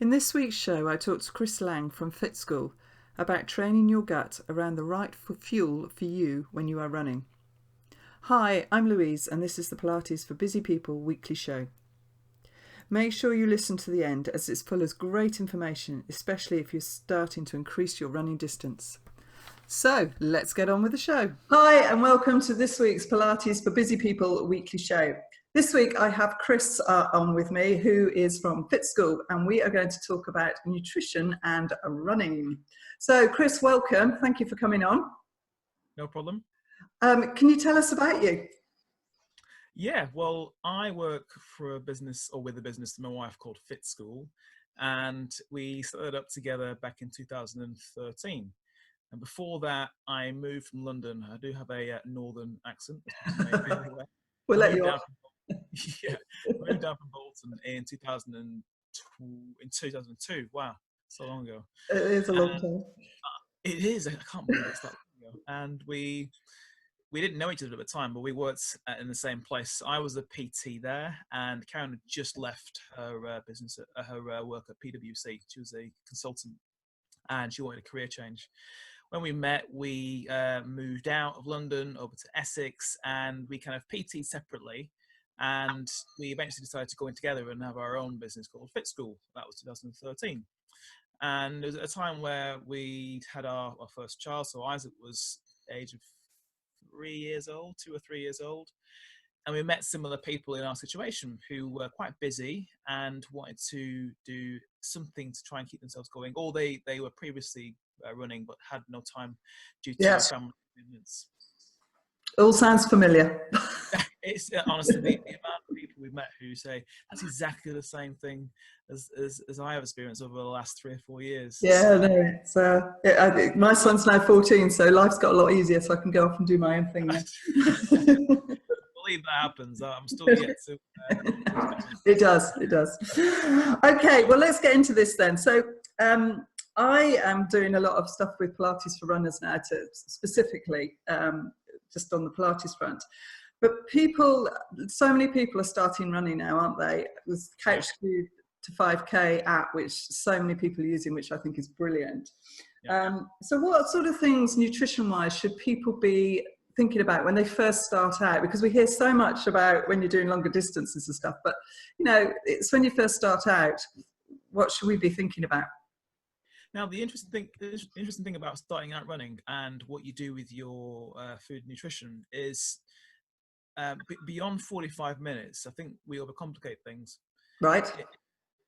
In this week's show, I talked to Chris Laing from Fit School about training your gut around the right fuel for you when you are running. Hi, I'm Louise, and this is the Pilates for Busy People weekly show. Make sure you listen to the end as it's full of great information, especially if you're starting to increase your running distance. So let's get on with the show. Hi, and welcome to this week's Pilates for Busy People weekly show. This week I have Chris on with me, who is from Fit School, and we are going to talk about nutrition and running. So Chris, welcome. Thank you for coming on. No problem. Can you tell us about you? Yeah, well, I work for a business, or with a business my wife, called Fit School, and we started up together back in 2013. And before that, I moved from London. I do have a northern accent, as you may be aware. We'll I let moved you down off. yeah, I moved down from Bolton in 2002. Wow, so long ago. It is a long And time. it is. I can't believe it's that long ago. And we didn't know each other at the time, but we worked in the same place. I was a PT there, and Karen had just left her business, her work at PwC. She was a consultant, and she wanted a career change. When we met, we moved out of London over to Essex, and we kind of PT'd separately. And we eventually decided to go in together and have our own business called Fit School. That was 2013. And it was at a time where we had our first child. So Isaac was age of 3 years old, 2 or 3 years old. And we met similar people in our situation who were quite busy and wanted to do something to try and keep themselves going, or they were previously running but had no time due to family commitments. All sounds familiar. It's honestly the amount of people we've met who say that's exactly the same thing as I have experienced over the last 3 or 4 years. Yeah, no, my son's now 14, so life's got a lot easier, so I can go off and do my own thing now. Believe that happens. I'm still yet to. It does. Okay, well, let's get into this then. So I am doing a lot of stuff with Pilates for runners now, specifically just on the Pilates front. But so many people are starting running now, aren't they? With Couch to 5K app, which so many people are using, which I think is brilliant. Yeah. So what sort of things, nutrition-wise, should people be thinking about when they first start out? Because we hear so much about when you're doing longer distances and stuff, but it's when you first start out, what should we be thinking about? Now, the interesting thing about starting out running and what you do with your food and nutrition is beyond 45 minutes, I think we overcomplicate things. Right.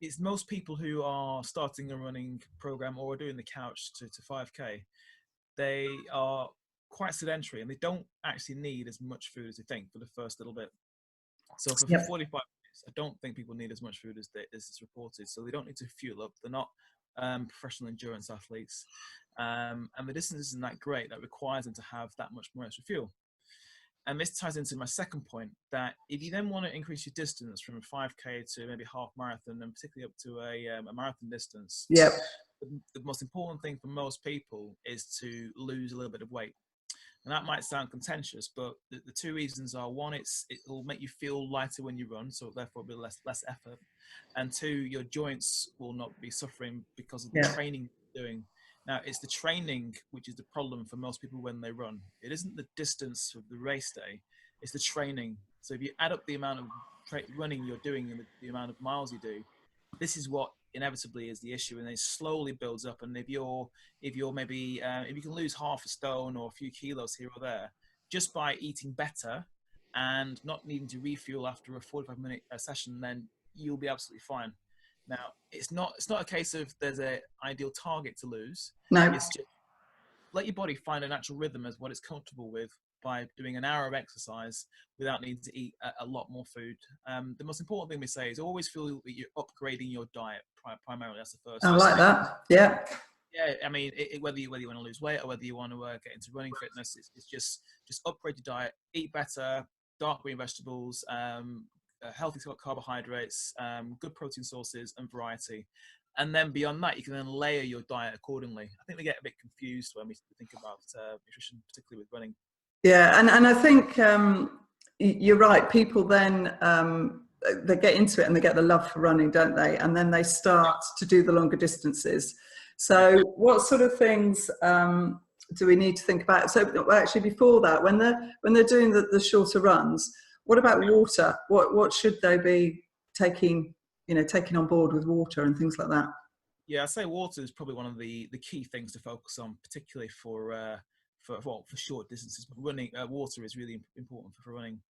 It's most people who are starting a running program or are doing the couch to 5K, they are quite sedentary and they don't actually need as much food as they think for the first little bit. So for 45 minutes, I don't think people need as much food as is reported. So they don't need to fuel up. They're not professional endurance athletes. And the distance isn't that great. That requires them to have that much more extra fuel. And this ties into my second point, that if you then want to increase your distance from 5K to maybe half marathon, and particularly up to a marathon distance, the most important thing for most people is to lose a little bit of weight. And that might sound contentious, but the two reasons are: one, it will make you feel lighter when you run, so therefore it'll be less effort. And two, your joints will not be suffering because of the training you're doing. Now, it's the training which is the problem for most people when they run. It isn't the distance of the race day, it's the training. So if you add up the amount of running you're doing and the amount of miles you do, this is what inevitably is the issue, and it slowly builds up. And if you can lose half a stone or a few kilos here or there just by eating better and not needing to refuel after a 45-minute session, then you'll be absolutely fine. Now, it's not a case of there's an ideal target to lose. No. It's just let your body find a natural rhythm as what it's comfortable with by doing an hour of exercise without needing to eat a lot more food. The most important thing we say is always feel that you're upgrading your diet primarily. That's the first. I like that. Yeah. Yeah, I mean, whether you want to lose weight or whether you want to get into running fitness, it's just upgrade your diet, eat better, dark green vegetables, healthy carbohydrates, good protein sources, and variety. And then beyond that, you can then layer your diet accordingly. I think they get a bit confused when we think about nutrition, particularly with running. Yeah, and I think you're right. People then they get into it and they get the love for running, don't they? And then they start to do the longer distances. Yeah. So what sort of things do we need to think about? So actually before that, when they're doing the shorter runs, what about water? What should they be taking on board with water and things like that? Yeah, I'd say water is probably one of the key things to focus on, particularly for short distances. But running, water is really important for running.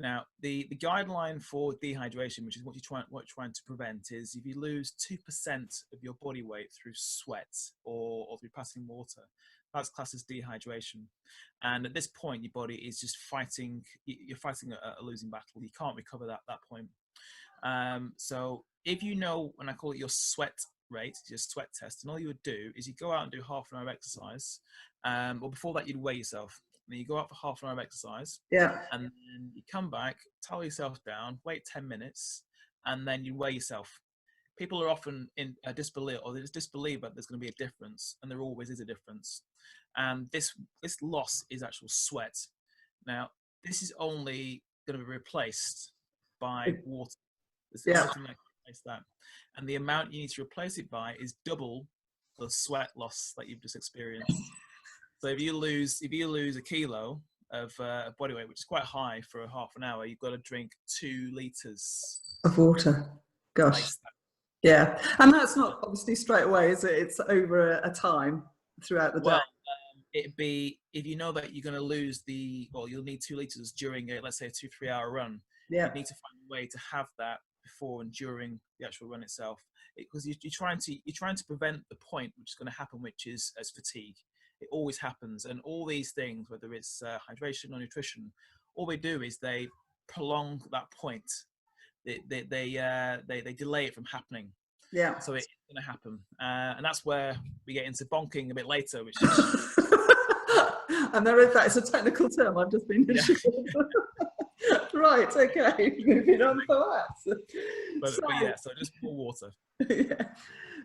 Now, the guideline for dehydration, which is what you're trying to prevent, is if you lose 2% of your body weight through sweat or through passing water, that's classed as dehydration. And at this point, your body is just fighting. You're fighting a losing battle. You can't recover that point. So if you know, when I call it your sweat rate, your sweat test, and all you would do is you go out and do half an hour of exercise. Or before that, you'd weigh yourself. And then you go out for half an hour of exercise. Yeah. And then you come back, towel yourself down, wait 10 minutes, and then you weigh yourself. People are often in disbelief, or they just disbelieve that there's going to be a difference, and there always is a difference. And this loss is actual sweat. Now, this is only going to be replaced by water. There's the only thing that can replace that. And the amount you need to replace it by is double the sweat loss that you've just experienced. So if you lose a kilo of body weight, which is quite high for a half an hour, you've got to drink 2 liters of water. Gosh. Yeah. And that's not obviously straight away, is it? It's over a time throughout the day. It'd be, if you know that you're going to lose you'll need 2 liters during let's say a 2-3 hour run. Yeah. You need to find a way to have that before and during the actual run itself, because you're trying to prevent the point which is going to happen, which is as fatigue. It always happens, and all these things, whether it's hydration or nutrition, all they do is they prolong that point. They delay it from happening. Yeah. So it's going to happen, and that's where we get into bonking a bit later, which. And there, in fact, it's a technical term. I've just been. Yeah. Right. Okay. Moving on for that. So just more water. Yeah.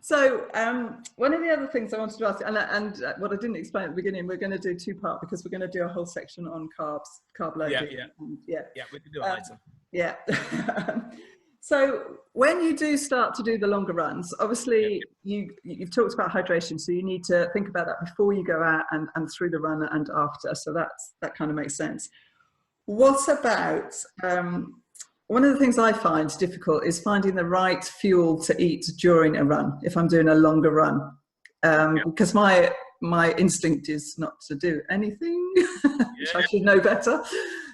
So one of the other things I wanted to ask, and what I didn't explain at the beginning, we're going to do 2-part, because we're going to do a whole section on carb loading. Yeah, we can do it later. Yeah. So when you do start to do the longer runs, obviously you've talked about hydration, so you need to think about that before you go out and through the run and after. So that kind of makes sense. What about one of the things I find difficult is finding the right fuel to eat during a run if I'm doing a longer run, because my instinct is not to do anything, which I should know better.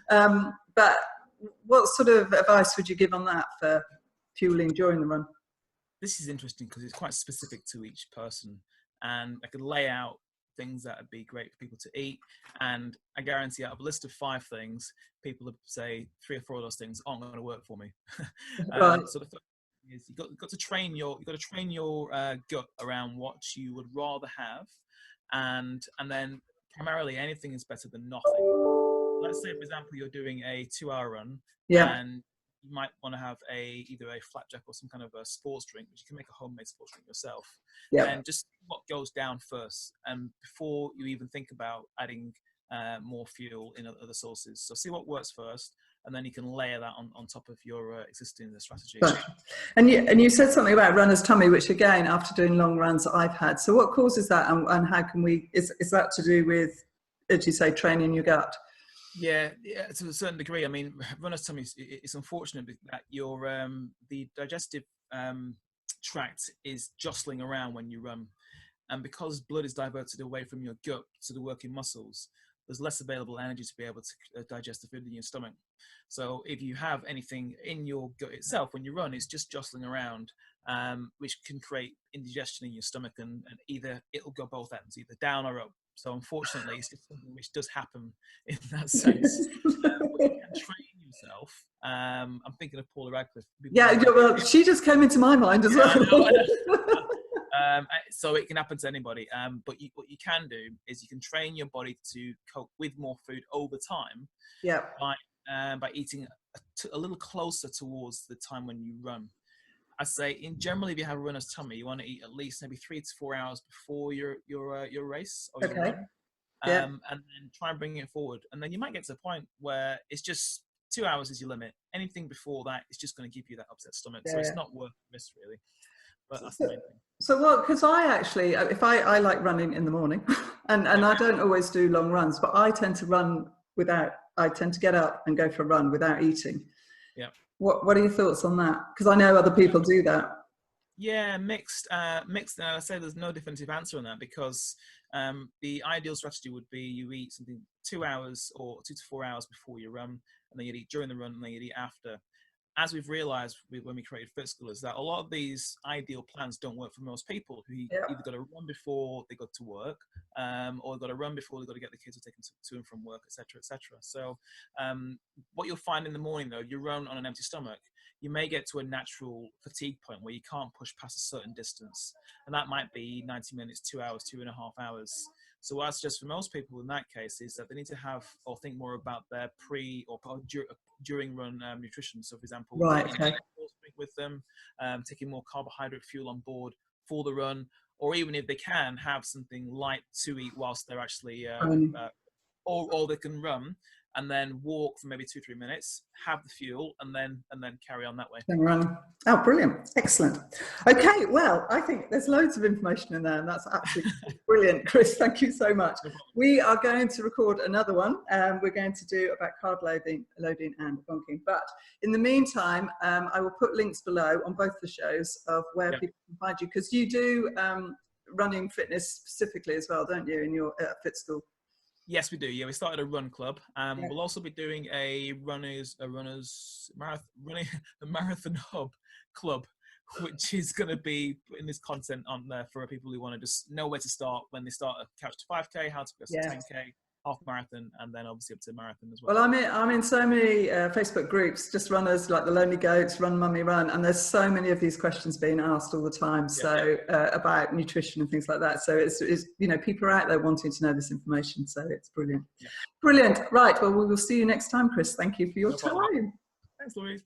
But what sort of advice would you give on that for fueling during the run? This is interesting because it's quite specific to each person, and I could lay out things that would be great for people to eat, and I guarantee out of a list of 5 things, people would say 3 or 4 of those things aren't going to work for me. Right. So the first thing is you've got to train your gut around what you would rather have, and then primarily anything is better than nothing. Let's say, for example, you're doing a 2-hour run, and you might want to have either a flapjack or some kind of a sports drink, which you can make a homemade sports drink yourself. And just what goes down first, and before you even think about adding more fuel in other sources. So see what works first, and then you can layer that on top of your existing strategy. Right. And you said something about runner's tummy, which again, after doing long runs, I've had. So what causes that, and how can is that to do with, as you say, training your gut? Yeah, to a certain degree. I mean, runner's tummy, it's unfortunate that your the digestive tract is jostling around when you run, and because blood is diverted away from your gut to the working muscles, there's less available energy to be able to digest the food in your stomach. So if you have anything in your gut itself when you run, it's just jostling around, which can create indigestion in your stomach, and either it'll go both ends, either down or up. So unfortunately, it's just something which does happen in that sense. But you can train yourself. I'm thinking of Paula Radcliffe. Well, she just came into my mind as well. I know. So it can happen to anybody. But what you can do is you can train your body to cope with more food over time. Yeah. By eating a little closer towards the time when you run. I say, generally, if you have a runner's tummy, you want to eat at least maybe 3 to 4 hours before your race or your run, and then try and bring it forward. And then you might get to a point where it's just 2 hours is your limit. Anything before that is just going to give you that upset stomach. So Yeah. it's not worth the risk, really. But that's So, the main thing. so what, because I actually, if I like running in the morning and I don't always do long runs, but I tend to I tend to get up and go for a run without eating. Yeah. What are your thoughts on that? Because I know other people do that. Yeah, mixed. Mixed. I say there's no definitive answer on that, because the ideal strategy would be you eat something 2 hours or 2 to 4 hours before you run, and then you'd eat during the run, and then you'd eat after. As we've realised when we created Fit School, is that a lot of these ideal plans don't work for most people who either got to run before they got to work, or they've got to run before they've got to get the kids to take them to and from work, etc., etc. So what you'll find in the morning, though, you run on an empty stomach, you may get to a natural fatigue point where you can't push past a certain distance, and that might be 90 minutes, 2 hours, 2.5 hours. So what I suggest for most people in that case is that they need to have or think more about their pre or during run nutrition. So, for example, with them, taking more carbohydrate fuel on board for the run, or even if they can, have something light to eat whilst they're actually, or they can run and then walk for maybe 2-3 minutes, have the fuel, and then carry on that way. Run. Oh, brilliant. Excellent. Okay, well, I think there's loads of information in there, and that's absolutely brilliant. Chris, thank you so much. No We are going to record another one, and we're going to do about carb loading and bunking. But in the meantime, I will put links below on both the shows of where people can find you, because you do running fitness specifically as well, don't you, in your Fit School? Yes, we do. Yeah, we started a run club. We'll also be doing a marathon hub club, which is going to be putting this content on there for people who want to just know where to start when they start a couch to 5K, how to go to 10K, half marathon, and then obviously up to marathon as well. Well, I'm in so many Facebook groups, just runners like the Lonely Goats, Run Mummy Run, and there's so many of these questions being asked all the time. So about nutrition and things like that. So it's people are out there wanting to know this information. So it's brilliant. Yeah. Brilliant. Right. Well, we will see you next time, Chris. Thank you for your time. Thanks, Louise.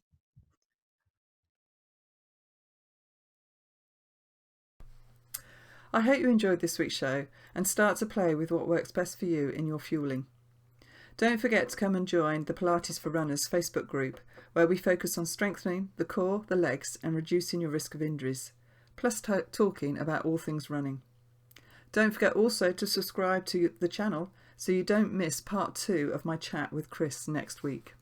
I hope you enjoyed this week's show and start to play with what works best for you in your fueling. Don't forget to come and join the Pilates for Runners Facebook group, where we focus on strengthening the core, the legs, and reducing your risk of injuries, plus talking about all things running. Don't forget also to subscribe to the channel so you don't miss part 2 of my chat with Chris next week.